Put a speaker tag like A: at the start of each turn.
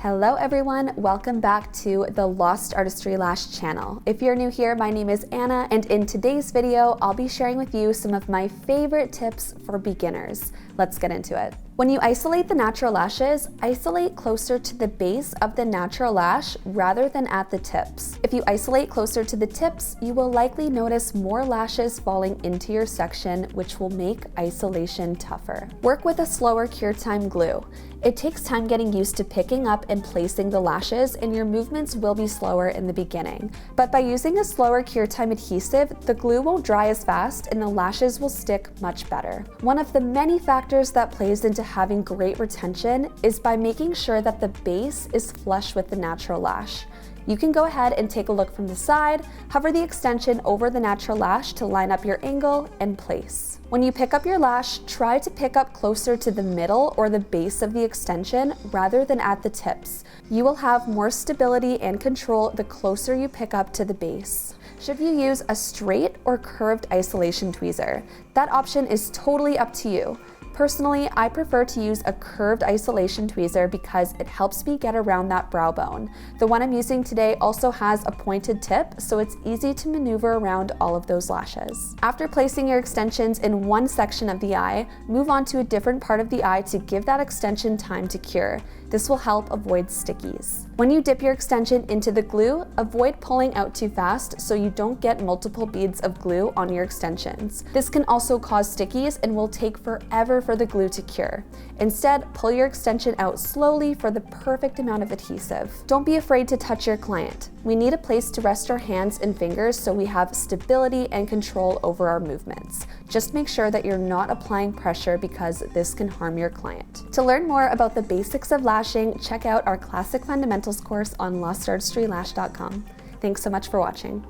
A: Hello everyone, welcome back to the Lost Artistry Lash channel. If you're new here, my name is Anna, and in today's video, I'll be sharing with you some of my favorite tips for beginners. Let's get into it. When you isolate the natural lashes, isolate closer to the base of the natural lash rather than at the tips. If you isolate closer to the tips, you will likely notice more lashes falling into your section, which will make isolation tougher. Work with a slower cure time glue. It takes time getting used to picking up and placing the lashes, and your movements will be slower in the beginning. But by using a slower cure time adhesive, the glue won't dry as fast and the lashes will stick much better. One of the many factors that plays into having great retention is by making sure that the base is flush with the natural lash. You can go ahead and take a look from the side, hover the extension over the natural lash to line up your angle, and place. When you pick up your lash, try to pick up closer to the middle or the base of the extension rather than at the tips. You will have more stability and control the closer you pick up to the base. Should you use a straight or curved isolation tweezer? That option is totally up to you. Personally, I prefer to use a curved isolation tweezer because it helps me get around that brow bone. The one I'm using today also has a pointed tip, so it's easy to maneuver around all of those lashes. After placing your extensions in one section of the eye, move on to a different part of the eye to give that extension time to cure. This will help avoid stickies. When you dip your extension into the glue, avoid pulling out too fast so you don't get multiple beads of glue on your extensions. This can also cause stickies and will take forever for the glue to cure. Instead, pull your extension out slowly for the perfect amount of adhesive. Don't be afraid to touch your client. We need a place to rest our hands and fingers so we have stability and control over our movements. Just make sure that you're not applying pressure because this can harm your client. To learn more about the basics of lashing, check out our Classic Fundamentals course on lostartistrylash.com. Thanks so much for watching.